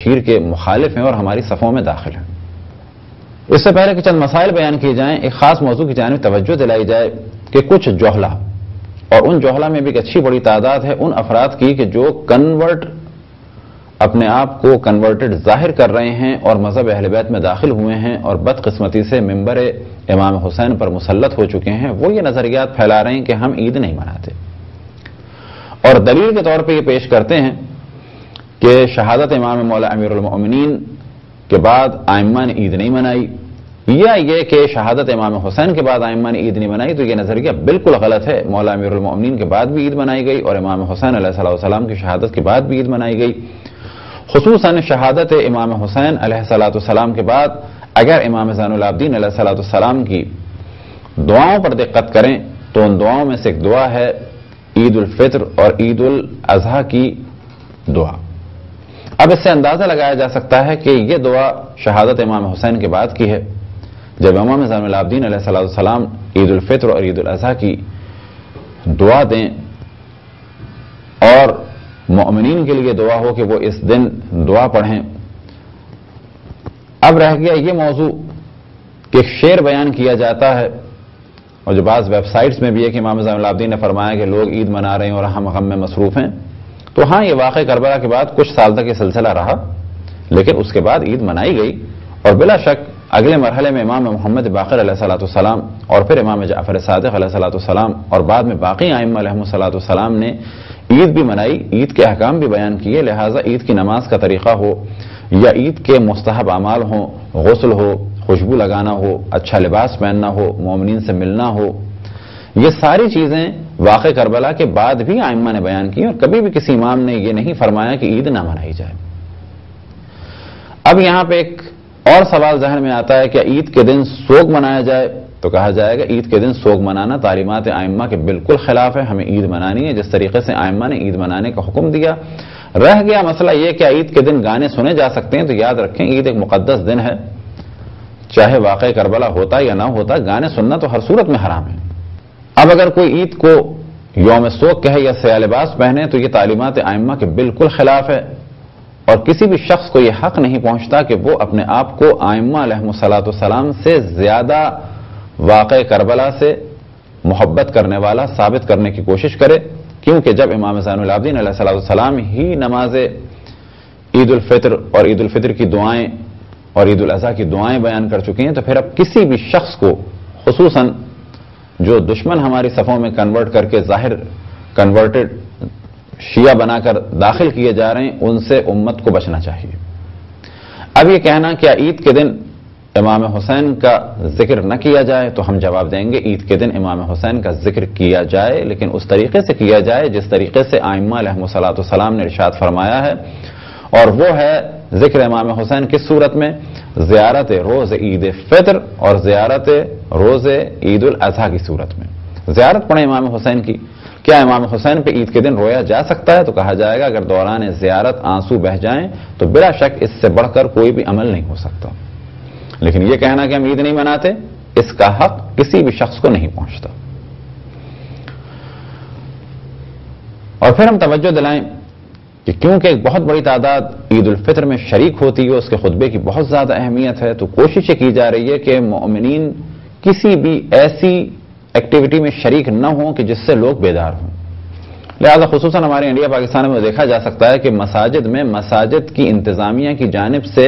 تکفیر کے مخالف ہیں اور ہماری صفوں میں داخل ہیں۔ اس سے پہلے کہ چند مسائل بیان کیے جائیں، ایک خاص موضوع کی جانب توجہ دلائی جائے کہ کچھ جوہلا، اور ان جوہلا میں بھی ایک اچھی بڑی تعداد ہے ان افراد کی کہ جو اپنے آپ کو کنورٹڈ ظاہر کر رہے ہیں اور مذہب اہل بیت میں داخل ہوئے ہیں اور بدقسمتی سے منبر امام حسین پر مسلط ہو چکے ہیں، وہ یہ نظریات پھیلا رہے ہیں کہ ہم عید نہیں مناتے، اور دلیل کے طور پہ یہ پیش کرتے ہیں کہ شہادت امام مولا امیر المؤمنین کے بعد ائمہ نے عید نہیں منائی، یا یہ کہ شہادت امام حسین کے بعد ائمہ نے عید نہیں منائی، تو یہ نظریہ بالکل غلط ہے۔ مولا امیر المؤمنین کے بعد بھی عید منائی گئی اور امام حسین علیہ السلام کی شہادت کے بعد بھی عید منائی گئی۔ خصوصاً شہادت امام حسین علیہ السلام کے بعد اگر امام زین العابدین علیہ السلام کی دعاؤں پر دقت کریں تو ان دعاؤں میں سے ایک دعا ہے عید الفطر اور عید الاضحیٰ کی دعا۔ اب اس سے اندازہ لگایا جا سکتا ہے کہ یہ دعا شہادت امام حسین کے بعد کی ہے، جب امام زین العابدین علیہ السلام عید الفطر اور عید الاضحیٰ کی دعا دیں اور مومنین کے لیے دعا ہو کہ وہ اس دن دعا پڑھیں۔ اب رہ گیا یہ موضوع کہ شعر بیان کیا جاتا ہے، اور جو بعض ویب سائٹس میں بھی ہے کہ امام زین العابدین نے فرمایا کہ لوگ عید منا رہے ہیں اور ہم غم میں مصروف ہیں، تو ہاں یہ واقعہ کربلا کے بعد کچھ سال تک یہ سلسلہ رہا، لیکن اس کے بعد عید منائی گئی، اور بلا شک اگلے مرحلے میں امام محمد باقر علیہ السلام اور پھر امام جعفر صادق علیہ السلام اور بعد میں باقی ائمہ علیہم السلام نے عید بھی منائی، عید کے احکام بھی بیان کیے، لہٰذا عید کی نماز کا طریقہ ہو یا عید کے مستحب اعمال ہوں، غسل ہو، خوشبو لگانا ہو، اچھا لباس پہننا ہو، مومنین سے ملنا ہو، یہ ساری چیزیں واقع کربلا کے بعد بھی ائمہ نے بیان کی، اور کبھی بھی کسی امام نے یہ نہیں فرمایا کہ عید نہ منائی جائے۔ اب یہاں پہ ایک اور سوال ذہن میں آتا ہے کہ عید کے دن سوگ منایا جائے، تو کہا جائے گا عید کے دن سوگ منانا تعلیمات ائمہ کے بالکل خلاف ہے، ہمیں عید منانی ہے جس طریقے سے ائمہ نے عید منانے کا حکم دیا۔ رہ گیا مسئلہ یہ کہ عید کے دن گانے سنے جا سکتے ہیں، تو یاد رکھیں عید ایک مقدس دن ہے، چاہے واقع کربلا ہوتا یا نہ ہوتا، گانے سننا تو ہر صورت میں حرام ہے۔ اب اگر کوئی عید کو یوم سوگ کہے یا سیاہ لباس پہنے تو یہ تعلیمات ائمہ کے بالکل خلاف ہے، اور کسی بھی شخص کو یہ حق نہیں پہنچتا کہ وہ اپنے آپ کو ائمہ علیہم السلام سے زیادہ واقع کربلا سے محبت کرنے والا ثابت کرنے کی کوشش کرے، کیونکہ جب امام زین العابدین علیہ السلام ہی نماز عید الفطر اور عید الفطر کی دعائیں اور عید الاضحیٰ کی دعائیں بیان کر چکے ہیں، تو پھر اب کسی بھی شخص کو، خصوصاً جو دشمن ہماری صفوں میں کنورٹ کر کے ظاہر کنورٹڈ شیعہ بنا کر داخل کیے جا رہے ہیں، ان سے امت کو بچنا چاہیے۔ اب یہ کہنا کہ عید کے دن امام حسین کا ذکر نہ کیا جائے، تو ہم جواب دیں گے عید کے دن امام حسین کا ذکر کیا جائے، لیکن اس طریقے سے کیا جائے جس طریقے سے ائمہ علیہم السلام نے ارشاد فرمایا ہے، اور وہ ہے ذکر امام حسین کس صورت میں؟ زیارت روز عید فطر اور زیارت روز عید الاضحیٰ کی صورت میں۔ زیارت پڑھیں امام حسین کی۔ کیا امام حسین پہ عید کے دن رویا جا سکتا ہے؟ تو کہا جائے گا اگر دوران زیارت آنسو بہہ جائیں تو بلا شک اس سے بڑھ کر کوئی بھی عمل نہیں ہو سکتا، لیکن یہ کہنا کہ ہم عید نہیں مناتے، اس کا حق کسی بھی شخص کو نہیں پہنچتا۔ اور پھر ہم توجہ دلائیں کہ کیونکہ ایک بہت بڑی تعداد عید الفطر میں شریک ہوتی ہے، اس کے خطبے کی بہت زیادہ اہمیت ہے، تو کوشش کی جا رہی ہے کہ مومنین کسی بھی ایسی ایکٹیویٹی میں شریک نہ ہوں کہ جس سے لوگ بیدار ہوں۔ لہذا خصوصاً ہمارے انڈیا پاکستان میں دیکھا جا سکتا ہے کہ مساجد میں مساجد کی انتظامیہ کی جانب سے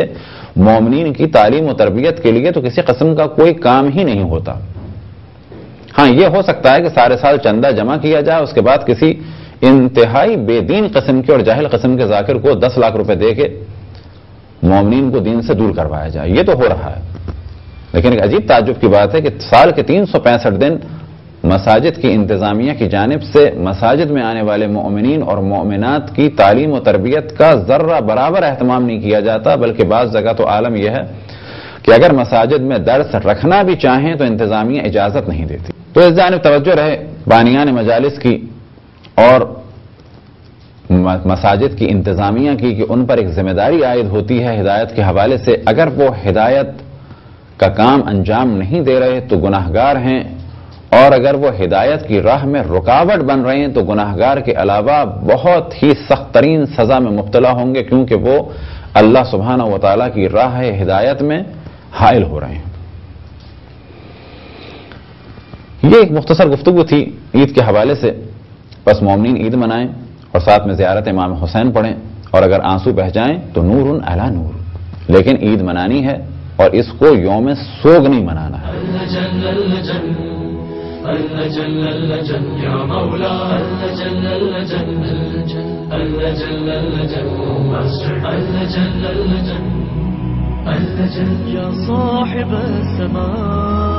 مومنین کی تعلیم و تربیت کے لیے تو کسی قسم کا کوئی کام ہی نہیں ہوتا۔ ہاں یہ ہو سکتا ہے کہ سارے سال چندہ جمع کیا جائے، اس کے بعد کسی انتہائی بے دین قسم کے اور جاہل قسم کے ذاکر کو 10 لاکھ روپے دے کے مومنین کو دین سے دور کروایا جائے، یہ تو ہو رہا ہے۔ لیکن ایک عجیب تعجب کی بات ہے کہ سال کے 365 دن مساجد کی انتظامیہ کی جانب سے مساجد میں آنے والے مومنین اور مومنات کی تعلیم و تربیت کا ذرہ برابر اہتمام نہیں کیا جاتا، بلکہ بعض جگہ تو عالم یہ ہے کہ اگر مساجد میں درس رکھنا بھی چاہیں تو انتظامیہ اجازت نہیں دیتی۔ تو اس جانب توجہ رہے بانیان مجالس کی اور مساجد کی انتظامیہ کی کہ ان پر ایک ذمہ داری عائد ہوتی ہے ہدایت کے حوالے سے، اگر وہ ہدایت کا کام انجام نہیں دے رہے تو گناہگار ہیں، اور اگر وہ ہدایت کی راہ میں رکاوٹ بن رہے ہیں تو گناہگار کے علاوہ بہت ہی سخت ترین سزا میں مبتلا ہوں گے، کیونکہ وہ اللہ سبحانہ و تعالیٰ کی راہ ہدایت میں حائل ہو رہے ہیں۔ یہ ایک مختصر گفتگو تھی عید کے حوالے سے۔ بس مومنین عید منائیں اور ساتھ میں زیارت امام حسین پڑھیں، اور اگر آنسو بہہ جائیں تو نور علی نور، لیکن عید منانی ہے اور اس کو یوم سوگ نہیں منانا ہے۔ يا صاحب السماء